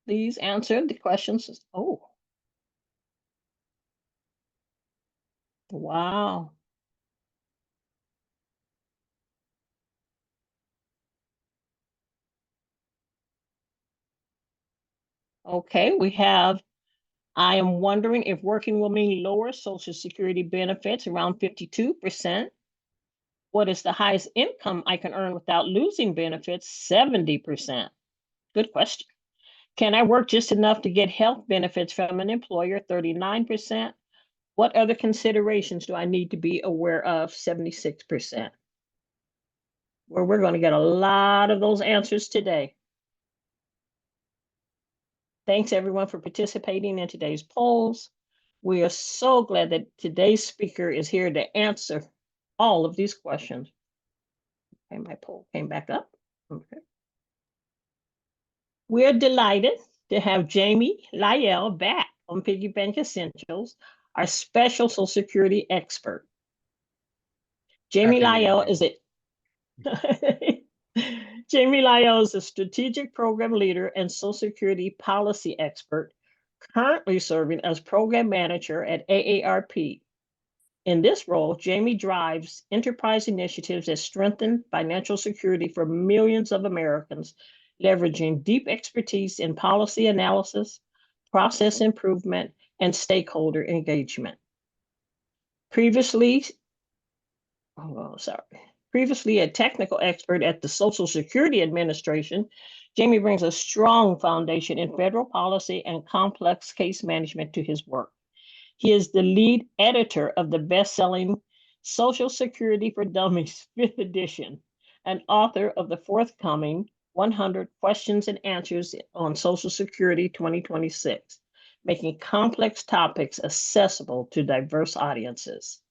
Please answer the questions. Oh, wow. Okay, we have, I am wondering if working will mean lower Social Security benefits, around 52%. What is the highest income I can earn without losing benefits? 70%. Good question. Can I work just enough to get health benefits from an employer? 39%. What other considerations do I need to be aware of? 76%. Well, we're going to get a lot of those answers today. Thanks everyone for participating in today's polls. We are so glad that today's speaker is here to answer all of these questions. Okay, my poll came back up. Okay. We're delighted to have Jammie Lyell back on Piggy Bank Essentials, our special Social Security expert. Jammie Happy to be Lyell here. is a Jammie Lyell is a strategic program leader and Social Security policy expert, currently serving as program manager at AARP. In this role, Jammie drives enterprise initiatives that strengthen financial security for millions of Americans, leveraging deep expertise in policy analysis, process improvement, and stakeholder engagement. Previously, Previously a technical expert at the Social Security Administration, Jammie brings a strong foundation in federal policy and complex case management to his work. He is the lead editor of the best-selling Social Security for Dummies, 5th edition, and author of the forthcoming 100 Questions and Answers on Social Security 2026, making complex topics accessible to diverse audiences.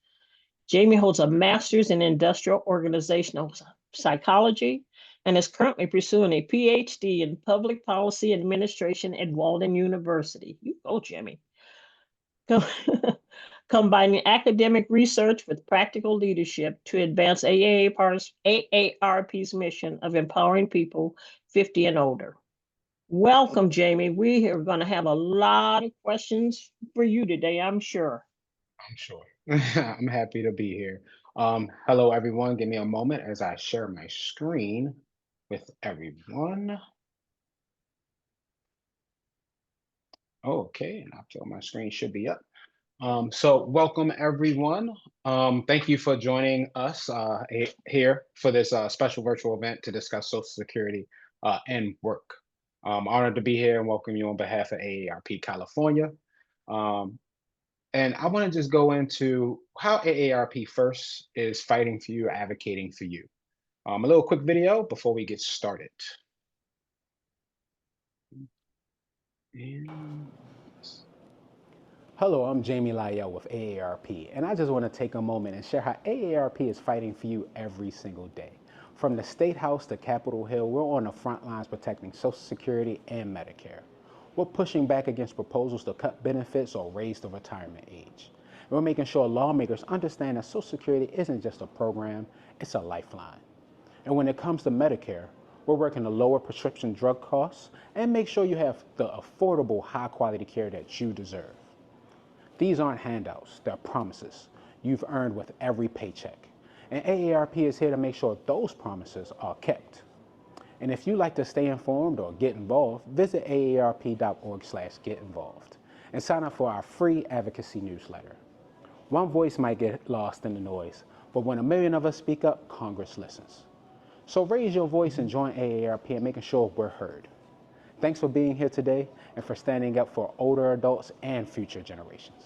Jammie holds a master's in industrial organizational psychology and is currently pursuing a PhD in public policy administration at Walden University. You go, Jammie. Combining academic research with practical leadership to advance AARP's mission of empowering people 50 and older. Welcome, Jammie. We are going to have a lot of questions for you today, I'm sure. I'm sure. I'm happy to be here. Hello, everyone. Give me a moment as I share my screen with everyone. Okay, and I feel my screen should be up. So welcome, everyone. Thank you for joining us here for this special virtual event to discuss Social Security and work. I'm honored to be here and welcome you on behalf of AARP California. Um, And I want to just go into how AARP first is fighting for you, advocating for you. A little quick video before we get started. And Hello, I'm Jammie Lyell with AARP, and I just want to take a moment and share how AARP is fighting for you every single day. From the State House to Capitol Hill, we're on the front lines protecting Social Security and Medicare. We're pushing back against proposals to cut benefits or raise the retirement age. And we're making sure lawmakers understand that Social Security isn't just a program, it's a lifeline. And when it comes to Medicare, we're working to lower prescription drug costs and make sure you have the affordable, high quality care that you deserve. These aren't handouts, they're promises you've earned with every paycheck. And AARP is here to make sure those promises are kept. And if you'd like to stay informed or get involved, visit aarp.org/getinvolved and sign up for our free advocacy newsletter. One voice might get lost in the noise, but when a million of us speak up, Congress listens. So raise your voice and join AARP in making sure we're heard. Thanks for being here today and for standing up for older adults and future generations.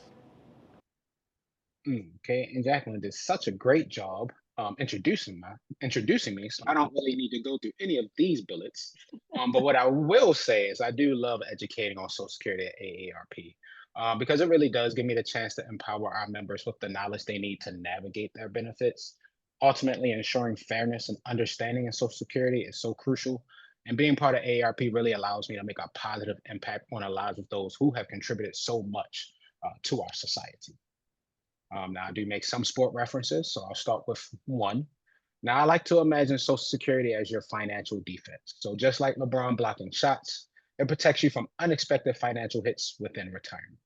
okay, and Jacqueline did such a great job introducing me, so I don't really need to go through any of these bullets. But what I will say is I do love educating on Social Security at AARP. Because it really does give me the chance to empower our members with the knowledge they need to navigate their benefits. Ultimately, ensuring fairness and understanding in Social Security is so crucial. And being part of AARP really allows me to make a positive impact on the lives of those who have contributed so much to our society. Now, I do make some sport references, so I'll start with one. Now, I like to imagine Social Security as your financial defense. So, just like LeBron blocking shots, It protects you from unexpected financial hits within retirement.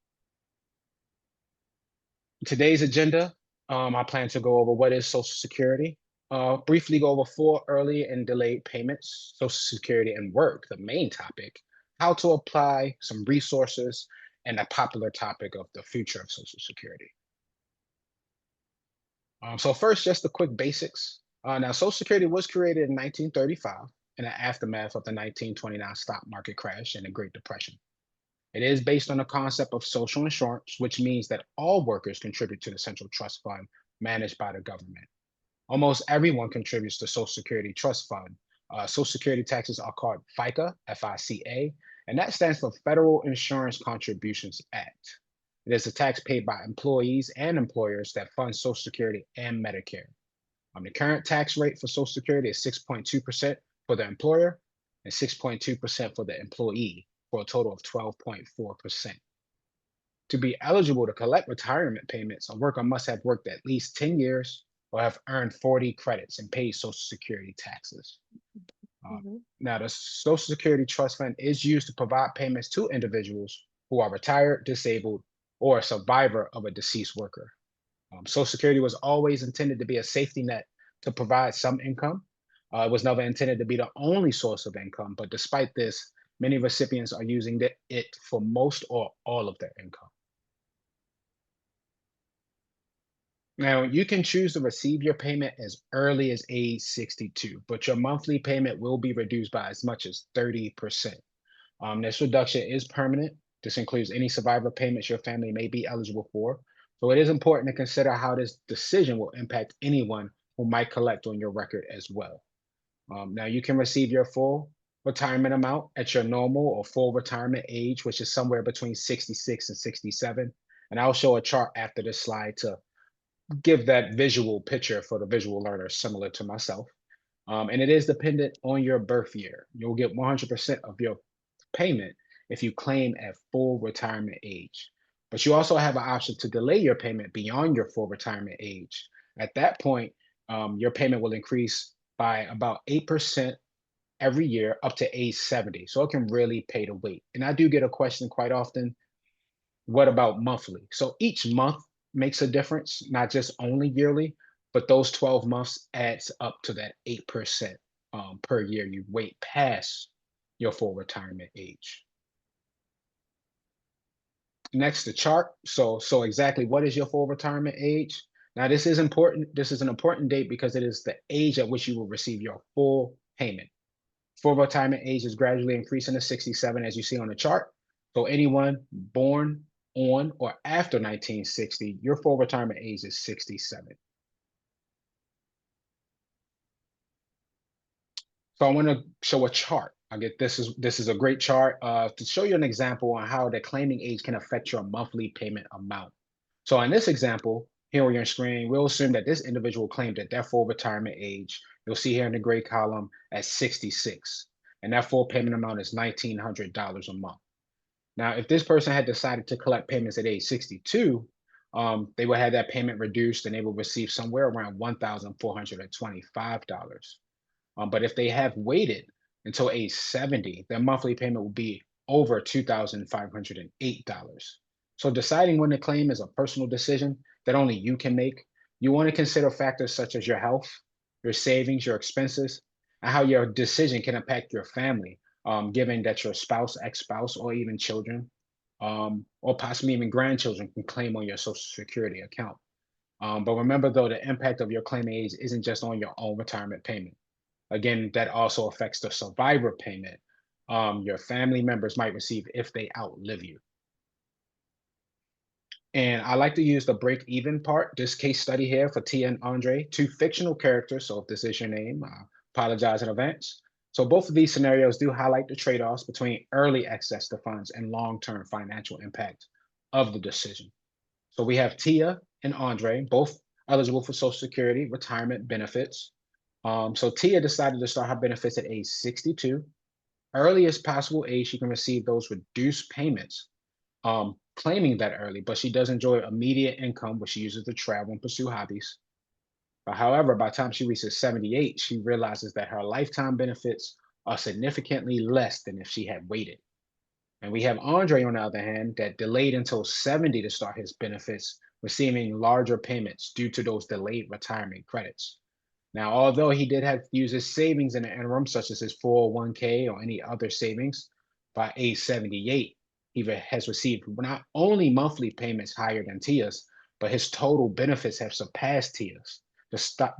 Today's agenda, I plan to go over what is Social Security, briefly go over 4 early and delayed payments, Social Security and work, the main topic, how to apply, some resources, and a popular topic of the future of Social Security. So first, just the quick basics. Now, Social Security was created in 1935 in the aftermath of the 1929 stock market crash and the Great Depression. It is based on the concept of social insurance, which means that all workers contribute to the central trust fund managed by the government. Almost everyone contributes to Social Security Trust Fund. Social Security taxes are called FICA, F-I-C-A, and that stands for Federal Insurance Contributions Act. It is a tax paid by employees and employers that funds Social Security and Medicare. The current tax rate for Social Security is 6.2% for the employer and 6.2% for the employee, for a total of 12.4%. To be eligible to collect retirement payments, a worker must have worked at least 10 years or have earned 40 credits and paid Social Security taxes. Now, the Social Security Trust Fund is used to provide payments to individuals who are retired, disabled, or a survivor of a deceased worker. Social Security was always intended to be a safety net to provide some income. It was never intended to be the only source of income, but despite this, many recipients are using it for most or all of their income. Now, you can choose to receive your payment as early as age 62, but your monthly payment will be reduced by as much as 30%. This reduction is permanent. This includes any survivor payments your family may be eligible for. So it is important to consider how this decision will impact anyone who might collect on your record as well. Now, you can receive your full retirement amount at your normal or full retirement age, which is somewhere between 66 and 67. And I'll show a chart after this slide to give that visual picture for the visual learner similar to myself. And it is dependent on your birth year. You'll get 100% of your payment if you claim at full retirement age. But you also have an option to delay your payment beyond your full retirement age. At that point, your payment will increase by about 8% every year up to age 70. So it can really pay to wait. And I do get a question quite often, what about monthly? So each month makes a difference, not just only yearly, but those 12 months adds up to that 8% per year you wait past your full retirement age. Next, the chart. So exactly what is your full retirement age? Now, this is important. This is an important date because it is the age at which you will receive your full payment. Full retirement age is gradually increasing to 67, as you see on the chart. So anyone born on or after 1960, your full retirement age is 67. So I want to show a chart. This is a great chart to show you an example on how the claiming age can affect your monthly payment amount. So in this example, here on your screen, we'll assume that this individual claimed at their full retirement age. You'll see here in the gray column at 66, and that full payment amount is $1,900 a month. Now, if this person had decided to collect payments at age 62, they would have that payment reduced and they will receive somewhere around $1,425. But if they have waited until age 70, their monthly payment will be over $2,508. So deciding when to claim is a personal decision that only you can make. You want to consider factors such as your health, your savings, your expenses, and how your decision can impact your family, given that your spouse, ex-spouse, or even children, or possibly even grandchildren can claim on your Social Security account. But remember, though, the impact of your claiming age isn't just on your own retirement payment. Again, that also affects the survivor payment your family members might receive if they outlive you. And I like to use the break even part, this case study here for Tia and Andre, two fictional characters. So if this is your name, I apologize in advance. So both of these scenarios do highlight the trade-offs between early access to funds and long-term financial impact of the decision. So we have Tia and Andre, both eligible for Social Security retirement benefits. So Tia decided to start her benefits at age 62. Earliest possible age she can receive those reduced payments, claiming that early, but she does enjoy immediate income, which she uses to travel and pursue hobbies. But however, by the time she reaches 78, she realizes that her lifetime benefits are significantly less than if she had waited. And we have Andre, on the other hand, that delayed until 70 to start his benefits, receiving larger payments due to those delayed retirement credits. Now, although he did have to use his savings in the interim, such as his 401k or any other savings, by age 78, he has received not only monthly payments higher than Tia's, but his total benefits have surpassed Tia's,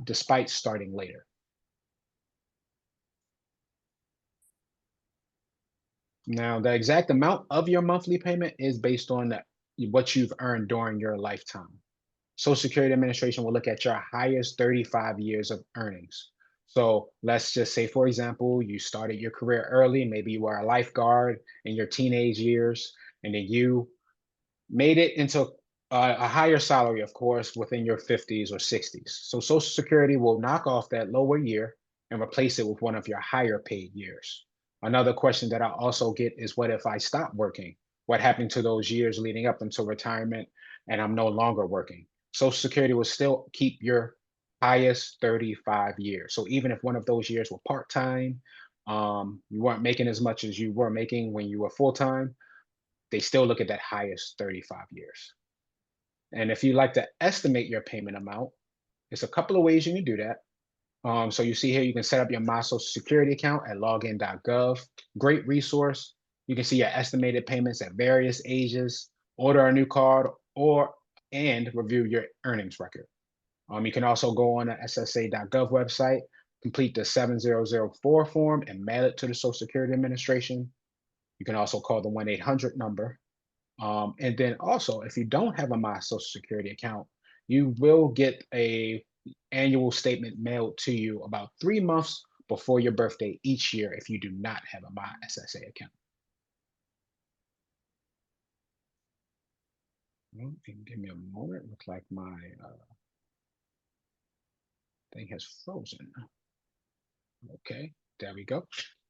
despite starting later. Now, the exact amount of your monthly payment is based on what you've earned during your lifetime. Social Security Administration will look at your highest 35 years of earnings. So let's just say, for example, you started your career early, maybe you were a lifeguard in your teenage years, and then you made it into a higher salary, of course, within your 50s or 60s. So Social Security will knock off that lower year and replace it with one of your higher paid years. Another question that I also get is, what if I stop working? What happened to those years leading up until retirement and I'm no longer working? Social Security will still keep your highest 35 years. So even if one of those years were part-time, you weren't making as much as you were making when you were full-time, they still look at that highest 35 years. And if you like to estimate your payment amount, there's a couple of ways you can do that. So you see here, you can set up your My Social Security account at login.gov. Great resource. You can see your estimated payments at various ages, order a new card, and review your earnings record. You can also go on the SSA.gov website, complete the 7004 form, and mail it to the Social Security Administration. You can also call the 1-800 number. And then also, if you don't have a My Social Security account, you will get a annual statement mailed to you about 3 months before your birthday each year if you do not have a My SSA account. Well, give me a moment. Looks like my thing has frozen. Okay, there we go.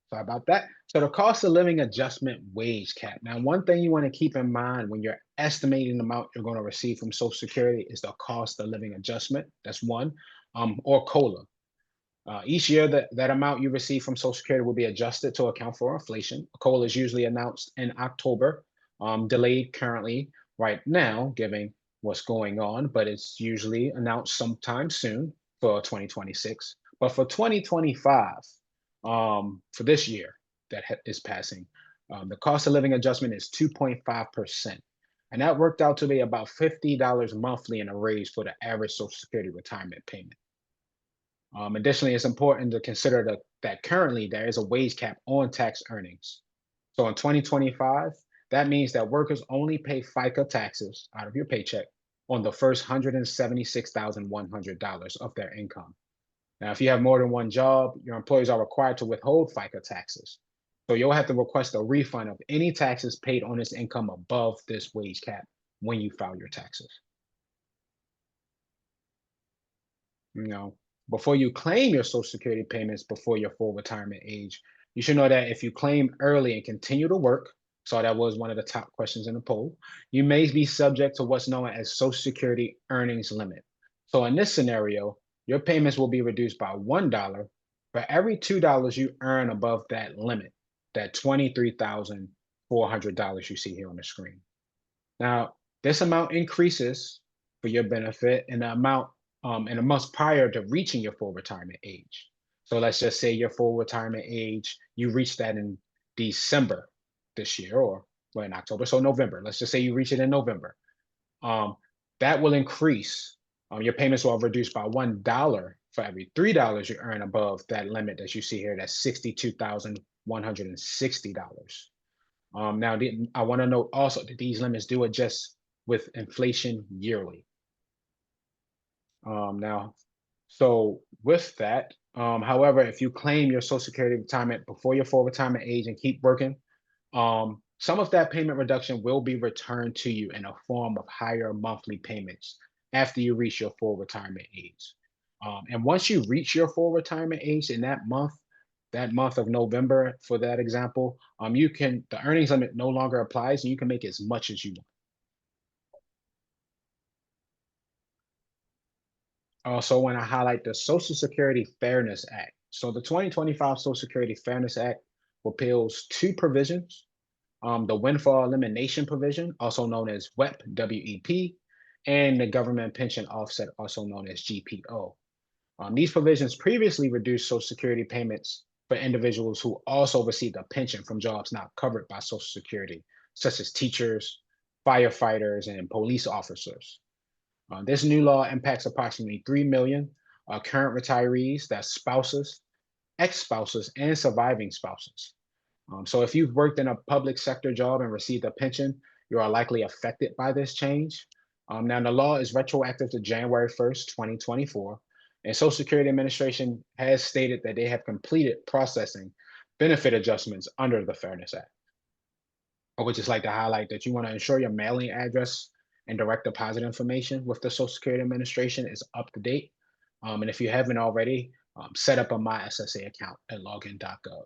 Sorry about that. So the cost of living adjustment wage cap. Now, one thing you want to keep in mind when you're estimating the amount you're going to receive from Social Security is the cost of living adjustment. That's one, or COLA. Each year, that amount you receive from Social Security will be adjusted to account for inflation. COLA is usually announced in October, delayed currently right now, given what's going on, but it's usually announced sometime soon for 2026. But for 2025, for this year that is passing, the cost of living adjustment is 2.5%. And that worked out to be about $50 monthly in a raise for the average Social Security retirement payment. Additionally, it's important to consider that currently there is a wage cap on tax earnings. So in 2025, that means that workers only pay FICA taxes out of your paycheck on the first $176,100 of their income. Now, if you have more than one job, your employees are required to withhold FICA taxes. So you'll have to request a refund of any taxes paid on this income above this wage cap when you file your taxes. Before you claim your Social Security payments before your full retirement age, you should know that if you claim early and continue to work, so that was one of the top questions in the poll, you may be subject to what's known as Social Security earnings limit. So in this scenario, your payments will be reduced by $1 for every $2 you earn above that limit, that $23,400 you see here on the screen. Now, this amount increases for your benefit in the amount in the months prior to reaching your full retirement age. So let's just say your full retirement age, you reach that in December this year, or well, in October, so November. Let's just say you reach it in November. That will increase. Your payments will reduce by $1 for every $3 you earn above that limit that you see here. That's $62,160. Now, I want to note also that these limits do adjust with inflation yearly. So with that, however, if you claim your Social Security retirement before your full retirement age and keep working, some of that payment reduction will be returned to you in a form of higher monthly payments after you reach your full retirement age. And once you reach your full retirement age in that month of November, for that example, the earnings limit no longer applies and you can make as much as you want. Also want to highlight the Social Security Fairness Act. So the 2025 Social Security Fairness Act repeals two provisions. the windfall elimination provision, also known as WEP, WEP, and the government pension offset, also known as GPO. These provisions previously reduced Social Security payments for individuals who also received a pension from jobs not covered by Social Security, such as teachers, firefighters, and police officers. This new law impacts approximately 3 million current retirees, that's spouses, ex-spouses, and surviving spouses. So if you've worked in a public sector job and received a pension, you are likely affected by this change. Now, the law is retroactive to January 1st, 2024, and Social Security Administration has stated that they have completed processing benefit adjustments under the Fairness Act. I would just like to highlight that you want to ensure your mailing address and direct deposit information with the Social Security Administration is up to date. And if you haven't already, set up a MySSA account at login.gov.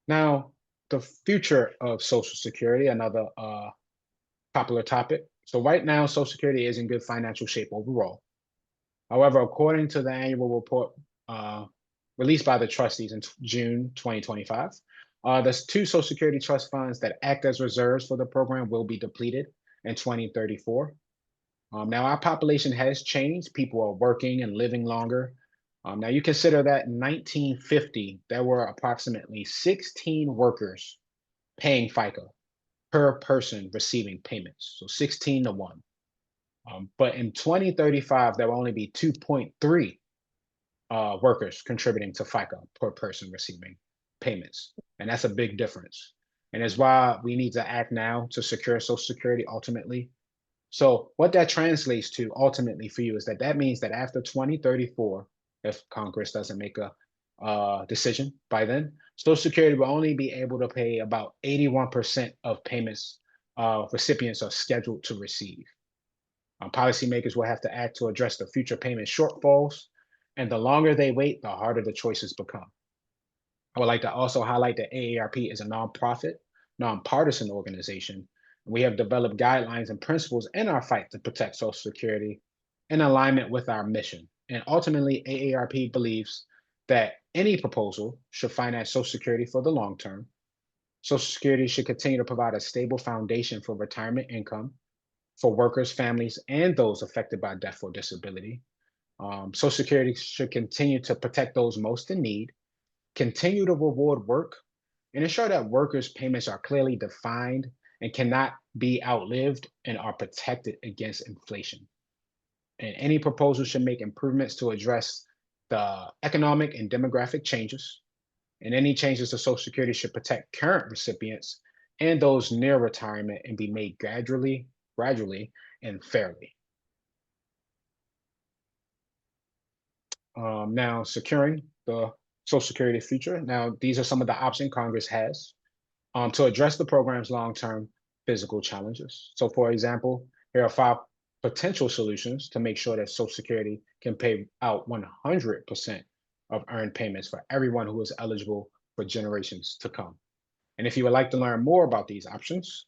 Now, the future of Social Security, another popular topic. So right now, Social Security is in good financial shape overall. However, according to the annual report released by the trustees in June 2025, there's two Social Security trust funds that act as reserves for the program will be depleted in 2034. Now, our population has changed. People are working and living longer. Now, you consider that in 1950, there were approximately 16 workers paying FICA per person receiving payments, so 16 to 1. But in 2035, there will only be 2.3 workers contributing to FICA per person receiving payments. And that's a big difference. And it's why we need to act now to secure Social Security ultimately. So what that translates to ultimately for you is that means that after 2034, if Congress doesn't make a decision by then, Social Security will only be able to pay about 81% of payments recipients are scheduled to receive. Policymakers will have to act to address the future payment shortfalls, and the longer they wait, the harder the choices become. I would like to also highlight that AARP is a nonprofit, nonpartisan organization. We have developed guidelines and principles in our fight to protect Social Security in alignment with our mission. And ultimately, AARP believes that any proposal should finance Social Security for the long term. Social Security should continue to provide a stable foundation for retirement income for workers, families, and those affected by death or disability. Social Security should continue to protect those most in need, continue to reward work, and ensure that workers' payments are clearly defined and cannot be outlived and are protected against inflation. And any proposal should make improvements to address the economic and demographic changes. And any changes to Social Security should protect current recipients and those near retirement and be made gradually, and fairly. Now, securing the Social Security future. Now, these are some of the options Congress has to address the program's long-term physical challenges. So, for example, here are 5 potential solutions to make sure that Social Security can pay out 100% of earned payments for everyone who is eligible for generations to come. And if you would like to learn more about these options,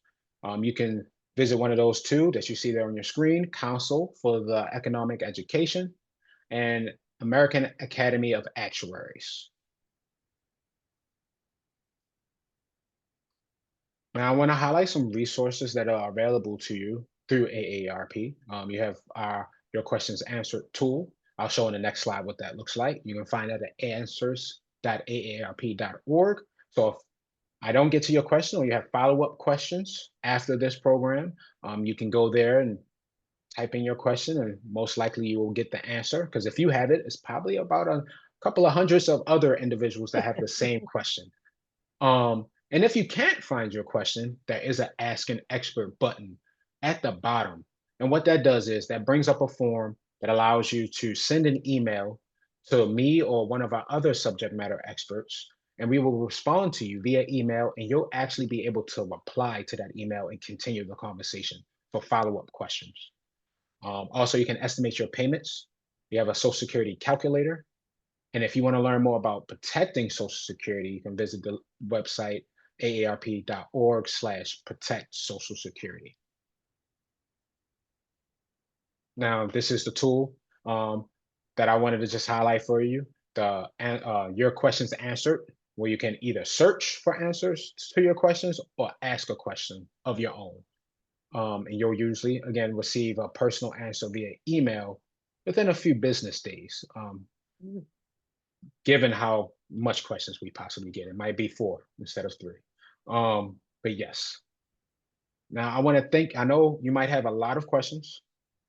you can visit one of those 2 that you see there on your screen, Council for the Economic Education and American Academy of Actuaries. Now, I want to highlight some resources that are available to you through AARP. You have your questions answered tool. I'll show in the next slide what that looks like. You can find that at answers.aarp.org. So if I don't get to your question or you have follow-up questions after this program, you can go there and type in your question, and most likely you will get the answer, because if you have it, it's probably about a couple of hundreds of other individuals that have the same question. And if you can't find your question, there is an Ask an Expert button at the bottom. And what that does is that brings up a form that allows you to send an email to me or one of our other subject matter experts, and we will respond to you via email, and you'll actually be able to reply to that email and continue the conversation for follow-up questions. Also, you can estimate your payments. You have a Social Security calculator. And if you want to learn more about protecting Social Security, you can visit the website aarp.org/protect Social Security. Now, this is the tool that I wanted to just highlight for you, your questions answered, where you can either search for answers to your questions or ask a question of your own. And you'll usually, again, receive a personal answer via email within a few business days. Mm. Given how much questions we possibly get, it might be 4 instead of 3. But yes. Now I want to think. I know you might have a lot of questions.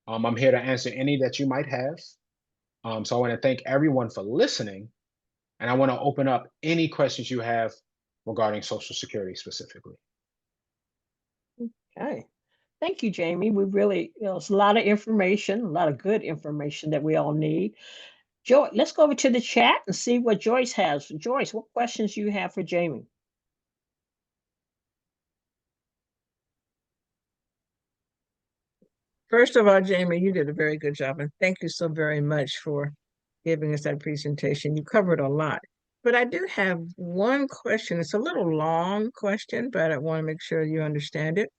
I'm here to answer any that you might have. So I want to thank everyone for listening, and I want to open up any questions you have regarding Social Security specifically. Okay. Thank you, Jamie. We really, it's a lot of information, a lot of good information that we all need. Joy, let's go over to the chat and see what Joyce has. Joyce, what questions you have for Jamie? First of all, Jamie, you did a very good job, and thank you so very much for giving us that presentation. You covered a lot. But I do have one question. It's a little long question, but I want to make sure you understand it.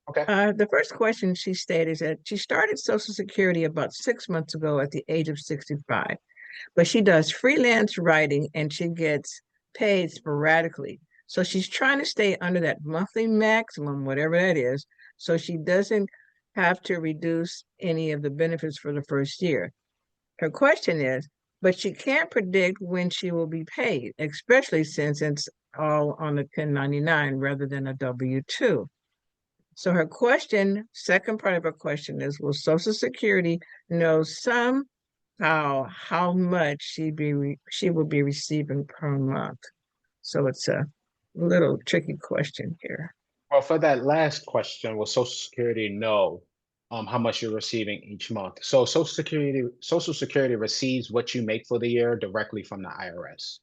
Okay. The first question she stated is that she started Social Security about 6 months ago at the age of 65, but she does freelance writing and she gets paid sporadically. So she's trying to stay under that monthly maximum, whatever that is, so she doesn't have to reduce any of the benefits for the first year. Her question is, but she can't predict when she will be paid, especially since it's all on a 1099 rather than a W-2. So her question, second part of her question is, will Social Security know somehow how much she will be receiving per month? So it's a little tricky question here. Well, for that last question, will Social Security know how much you're receiving each month? So Social Security receives what you make for the year directly from the IRS.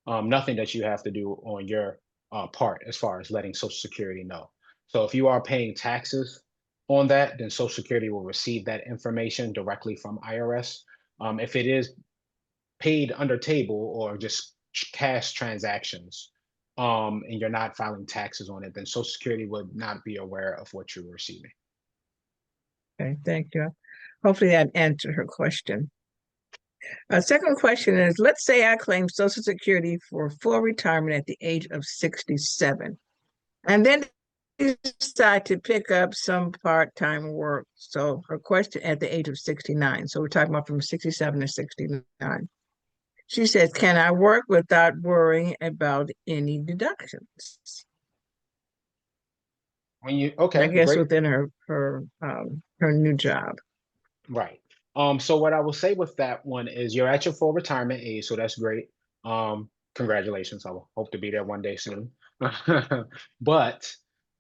Nothing that you have to do on your part as far as letting Social Security know. So if you are paying taxes on that, then Social Security will receive that information directly from IRS. If it is paid under table or just cash transactions, and you're not filing taxes on it, then Social Security would not be aware of what you're receiving. Okay, thank you. Hopefully that answered her question. Second question is, let's say I claim Social Security for full retirement at the age of 67, and then decide to pick up some part-time work. So her question at the age of 69. So we're talking about from 67 to 69. She says, can I work without worrying about any deductions? Okay, I guess great. within her new job. Right. So what I will say with that one is you're at your full retirement age, so that's great. Congratulations. I will hope to be there one day soon. But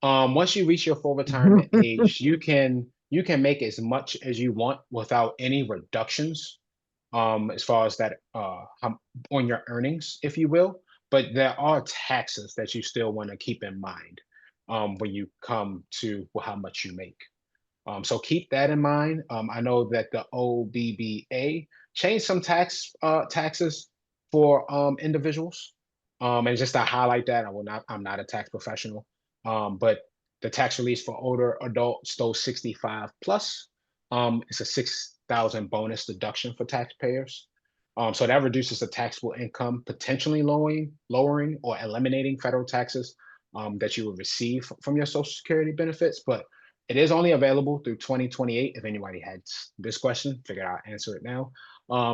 once you reach your full retirement age, you can make as much as you want without any reductions, as far as that on your earnings, if you will. But there are taxes that you still want to keep in mind when you come to how much you make. So keep that in mind. I know that the OBBA changed some taxes for individuals. And just to highlight that, I'm not a tax professional, but the tax release for older adults, those 65 plus, it's a 6,000 bonus deduction for taxpayers. So that reduces the taxable income, potentially lowering or eliminating federal taxes that you would receive from your Social Security benefits. But it is only available through 2028. If anybody had this question, figured I'll answer it now.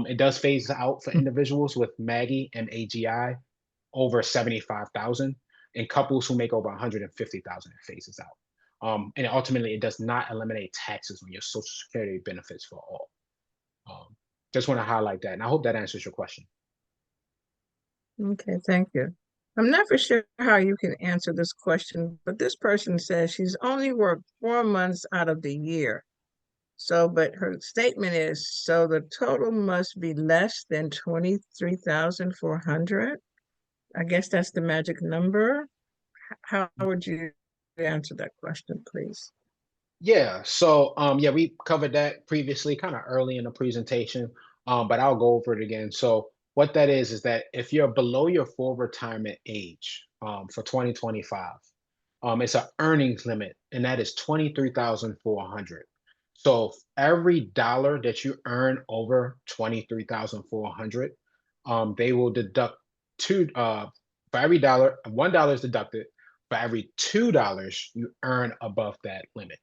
It does phase out for individuals with MAGI and AGI over 75,000, and couples who make over 150,000, it phases out. And ultimately, it does not eliminate taxes on your Social Security benefits for all. Just want to highlight that, and I hope that answers your question. Okay, thank you. I'm not for sure how you can answer this question, but this person says she's only worked 4 months out of the year. So, but her statement is, so the total must be less than 23,400. I guess that's the magic number. How would you answer that question, please? Yeah, so yeah, we covered that previously, kind of early in the presentation, but I'll go over it again. So what that is that if you're below your full retirement age for 2025, it's an earnings limit, and that is 23,400. So every dollar that you earn over 23,400, they will deduct two for every dollar, $1 is deducted for every $2 you earn above that limit.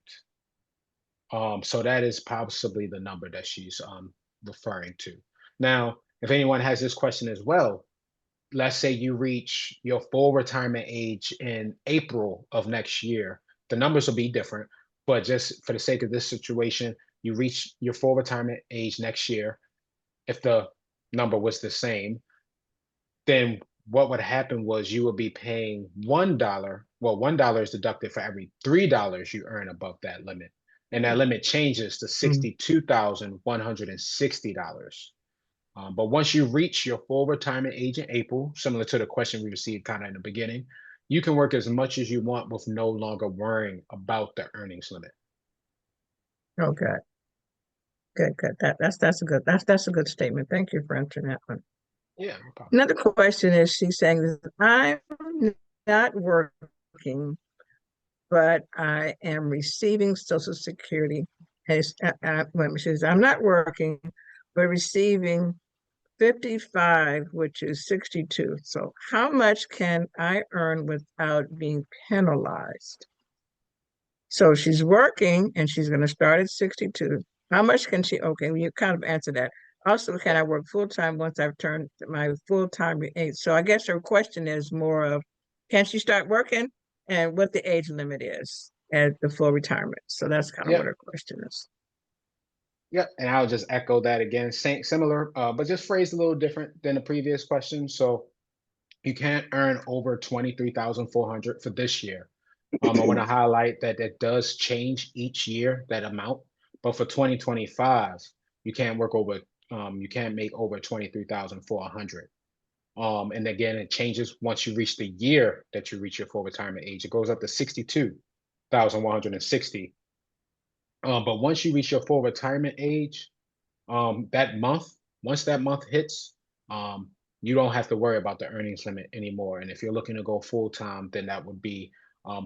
So that is possibly the number that she's referring to. Now, if anyone has this question as well, let's say you reach your full retirement age in April of next year, the numbers will be different, but just for the sake of this situation, you reach your full retirement age next year. If the number was the same, then what would happen was you would be paying $1. Well, $1 is deducted for every $3 you earn above that limit. And that limit changes to $62,160. But once you reach your full retirement age in April, similar to the question we received kind of in the beginning, you can work as much as you want with no longer worrying about the earnings limit. Okay. Good. That's a good statement. Thank you for answering that one. Yeah, no problem. Another question is, she's saying that I'm not working, but I am receiving Social Security. She says, I'm not working, but receiving 55, which is 62. So how much can I earn without being penalized? So she's working and she's going to start at 62. How much can she? Okay, well, you kind of answered that. Also, can I work full time once I've turned my full time age? So I guess her question is more of, can she start working and what the age limit is at the full retirement? So that's kind of what her question is. Yeah, and I'll just echo that again, same, similar, but just phrased a little different than the previous question. So you can't earn over 23,400 for this year. I want to highlight that that does change each year, that amount. But for 2025, you can't work over, you can't make over 23,400. And again, it changes once you reach the year that you reach your full retirement age. It goes up to 62,160. But once you reach your full retirement age, that month, once that month hits, you don't have to worry about the earnings limit anymore. And if you're looking to go full time, then that would be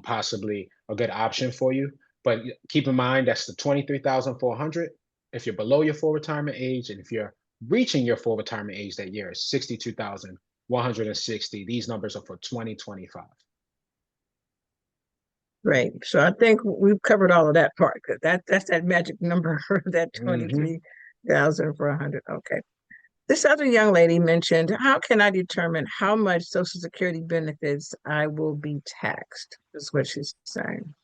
possibly a good option for you. But keep in mind, that's the 23,400. If you're below your full retirement age, and if you're reaching your full retirement age that year, it's 62,160. These numbers are for 2025. Great. So I think we've covered all of that part, because that's that magic number, that 23,400. Okay. This other young lady mentioned, how can I determine how much Social Security benefits I will be taxed? Is what she's saying.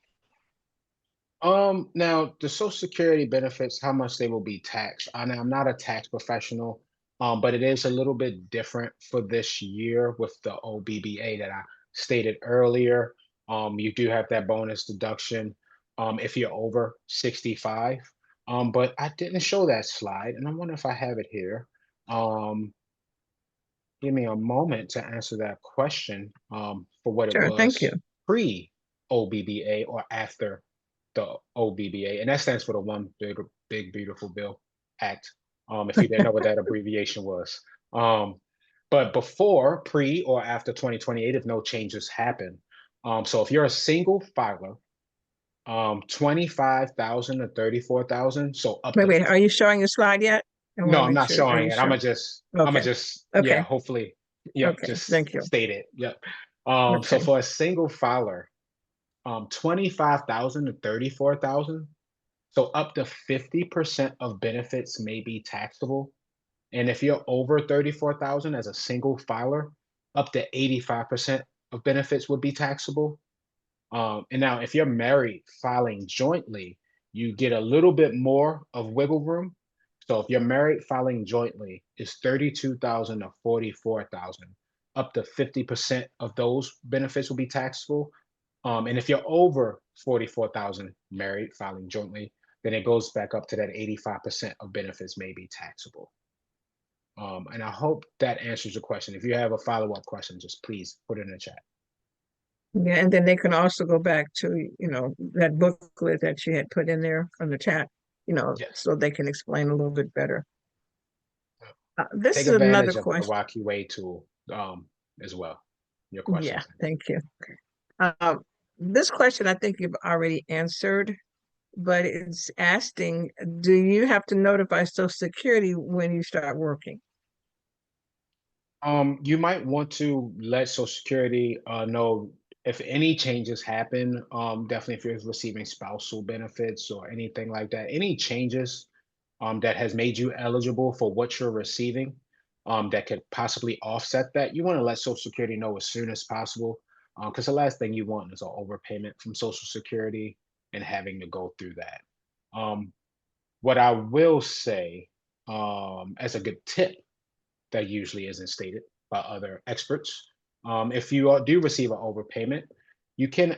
Now the Social Security benefits, how much they will be taxed. I'm not a tax professional, but it is a little bit different for this year with the OBBA that I stated earlier. You do have that bonus deduction if you're over 65. But I didn't show that slide, and I wonder if I have it here. Give me a moment to answer that question for what it Sure, thank you. was pre-OBBA or after the OBBA, and that stands for the One Big Beautiful Bill Act. If you didn't know what that abbreviation was. But before, pre, or after 2028, if no changes happen. So if you're a single filer, 25,000 to 34,000. So up to Wait, are you showing your slide yet? no, I'm not Sure. showing it. I'm gonna just Okay. yeah, hopefully, yep, Okay, just thank you. state it. Yep. Okay. So for a single filer, 25,000 to 34,000. So up to 50% of benefits may be taxable. And if you're over 34,000 as a single filer, up to 85% of benefits would be taxable. And now if you're married filing jointly, you get a little bit more of wiggle room. So if you're married filing jointly, it's 32,000 to 44,000. Up to 50% of those benefits will be taxable. And if you're over 44,000 married filing jointly, then it goes back up to that 85% of benefits may be taxable. And I hope that answers your question. If you have a follow-up question, just please put it in the chat. Yeah, and then they can also go back to, that booklet that you had put in there from the chat, Yes. so they can explain a little bit better. This Take is another advantage of the question. Wacky Way tool as well. Your Yeah, questions. thank you. This question I think you've already answered, but it's asking, do you have to notify Social Security when you start working? You might want to let Social Security know if any changes happen. Definitely if you're receiving spousal benefits or anything like that, any changes that has made you eligible for what you're receiving, that could possibly offset that. You want to let Social Security know as soon as possible, because the last thing you want is an overpayment from Social Security and having to go through that. Um, what I will say, as a good tip that usually isn't stated by other experts. If you do receive an overpayment, you can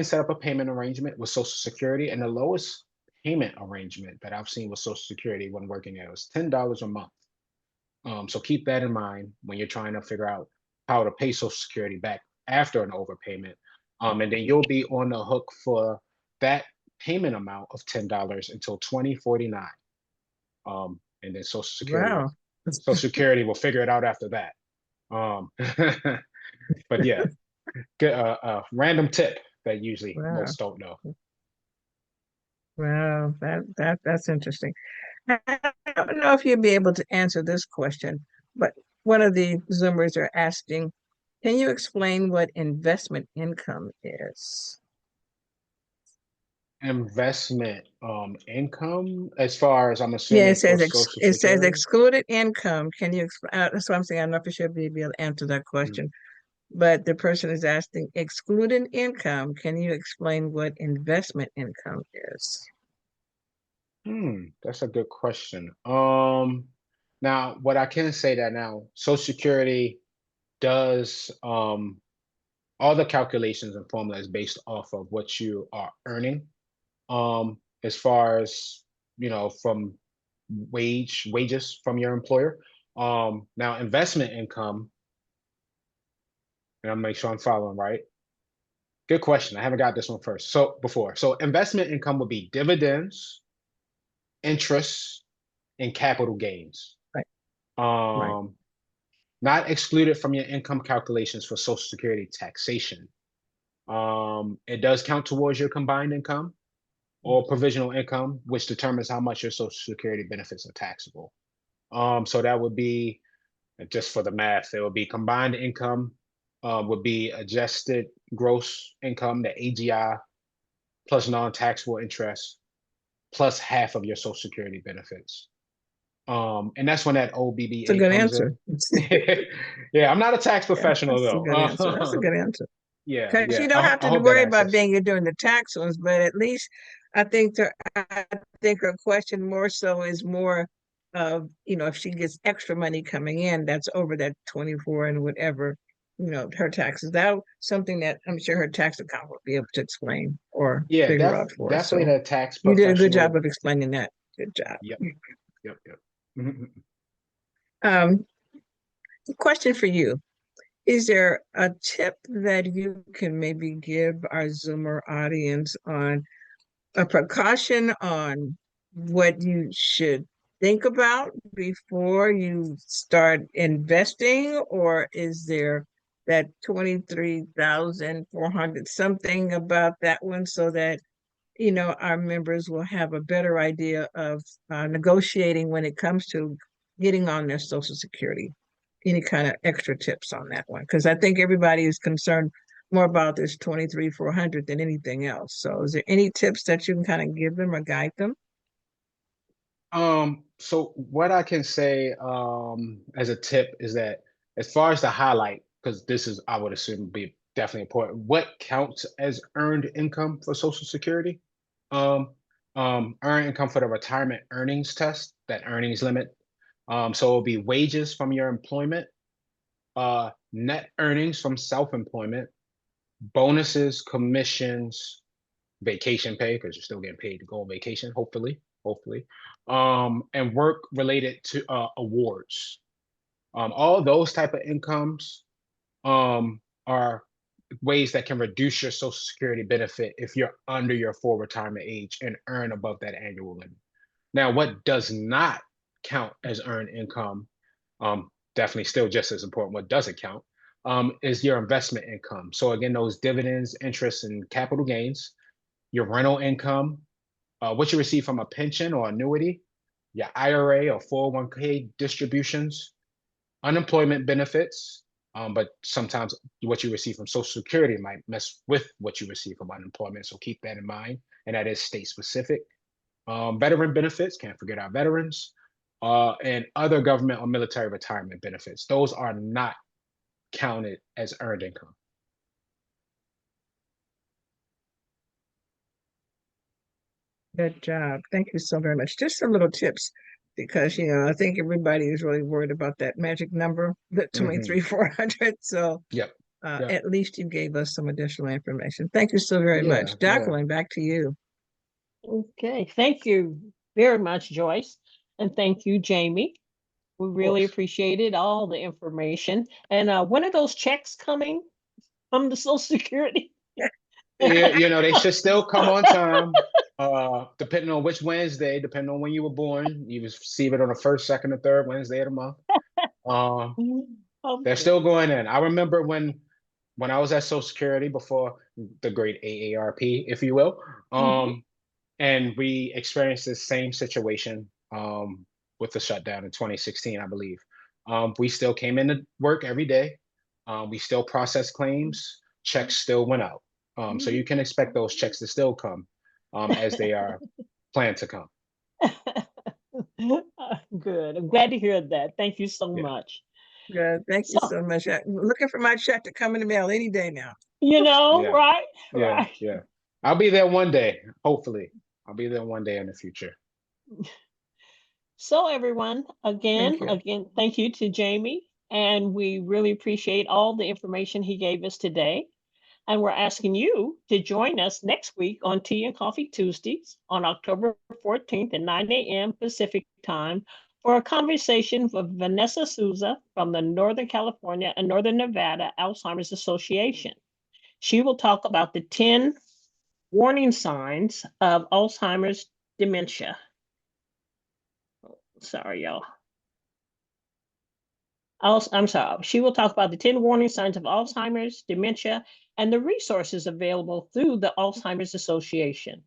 set up a payment arrangement with Social Security, and the lowest payment arrangement that I've seen with Social Security when working there was $10 a month. So keep that in mind when you're trying to figure out how to pay Social Security back after an overpayment. And then you'll be on the hook for that payment amount of $10 until 2049. And then Wow. Social Security will figure it out after that. Um, but yeah, good, random tip that usually Wow. most don't know. Wow. That's interesting. I don't know if you'd be able to answer this question, but one of the Zoomers are asking, can you explain what investment income is? Investment income, as far as I'm Yeah, assuming for Social it says Security. excluded income. Can you explain? That's what I'm saying. I don't know if you should be able to answer that Mm. question, but the person is asking excluded income. Can you explain what investment income is? That's a good question. Now what I can say that now Social Security does all the calculations and formula is based off of what you are earning. As far as from wages from your employer. Now investment income, and I'll make sure I'm following right. Good question. I haven't got this one first. So before, so investment income would be dividends, interest, and capital gains. Right, right. Um, Not excluded from your income calculations for Social Security taxation. It does count towards your combined income or provisional income, which determines how much your Social Security benefits are taxable. So that would be, just for the math, it would be combined income, would be adjusted gross income, the AGI, plus non-taxable interest, plus half of your Social Security benefits. And that's when that It's a OBBA good comes answer. in. Yeah, I'm not a tax Yeah, professional that's a good answer. That's a though. good answer. Yeah, Because yeah. you don't have I to hope that worry about answers. being you're doing the tax ones, but at least I think her question more so is more of, if she gets extra money coming in, that's over that 24 and whatever, her taxes. That something that I'm sure her tax account will be able to explain or Yeah, figure out for us. definitely So the tax you did a good job professional. of explaining that. Good job. Yep, yep, yep. Mhm. Um, Question for you. Is there a tip that you can maybe give our Zoomer audience on a precaution on what you should think about before you start investing, or is there that 23,400 something about that one so that our members will have a better idea of negotiating when it comes to getting on their Social Security? Any kind of extra tips on that one? Because I think everybody is concerned more about this 23,400 than anything else. So, is there any tips that you can kind of give them or guide them? So what I can say as a tip is that as far as the highlight, because this is I would assume be definitely important, what counts as earned income for Social Security? Um, Earned income for the retirement earnings test, that earnings limit. So it'll be wages from your employment, net earnings from self-employment, bonuses, commissions, vacation pay because you're still getting paid to go on vacation, hopefully, and work related to awards. All those type of incomes are ways that can reduce your Social Security benefit if you're under your full retirement age and earn above that annual limit. Now, what does not count as earned income, definitely still just as important, what doesn't count, is your investment income. So again, those dividends, interest, and capital gains, your rental income, what you receive from a pension or annuity, your IRA or 401k distributions, unemployment benefits, but sometimes what you receive from Social Security might mess with what you receive from unemployment. So keep that in mind, and that is state specific. Veteran benefits, can't forget our veterans, and other government or military retirement benefits. Those are not counted as earned income. Good job. Thank you so very much. Just some little tips because, I think everybody is really worried about that magic number, the 23,400. So Yep. Yep. at least you gave us some additional information. Thank you so very much. Yeah. Jacqueline, back to you. Okay, thank you very much, Joyce. And thank you, Jammie. We really appreciated all the information. And when are those checks coming from the Social Security? Yeah, they should still come on time. Depending on which Wednesday, depending on when you were born, you receive it on the first, second, or third Wednesday of the month. They're still going in. I remember when I was at Social Security before the great AARP, if you will, and we experienced this same situation with the shutdown in 2016, I believe. We still came into work every day. We still processed claims. Checks still went out. So you can expect those checks to still come as they are planned to come. Good. I'm glad to hear that. Thank you so much. Good. Thank you so much. I'm looking for my check to come in the mail any day now. Right? Yeah. I'll be there one day, hopefully. I'll be there one day in the future. So everyone, again, thank you to Jammie. And we really appreciate all the information he gave us today. And we're asking you to join us next week on Tea and Coffee Tuesdays on October 14th at 9 a.m. Pacific time for a conversation with Vanessa Souza from the Northern California and Northern Nevada Alzheimer's Association. She will talk about the 10 warning signs of Alzheimer's dementia. Sorry, y'all. I'm sorry. She will talk about the 10 warning signs of Alzheimer's dementia and the resources available through the Alzheimer's Association.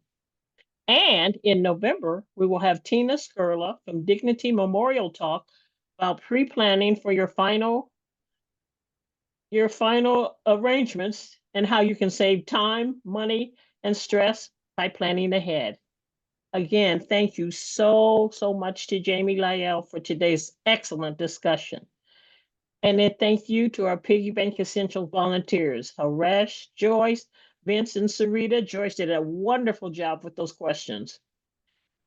And in November, we will have Tina Skurla from Dignity Memorial talk about pre-planning for your final arrangements and how you can save time, money, and stress by planning ahead. Again, thank you so much to Jammie Lyell for today's excellent discussion. And then thank you to our Piggy Bank Essential volunteers, Haresh, Joyce, Vince, and Sarita. Joyce did a wonderful job with those questions.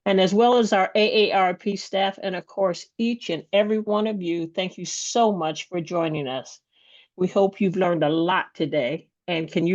And as well as our AARP staff, and of course, each and every one of you, thank you so much for joining us. We hope you've learned a lot today. And can you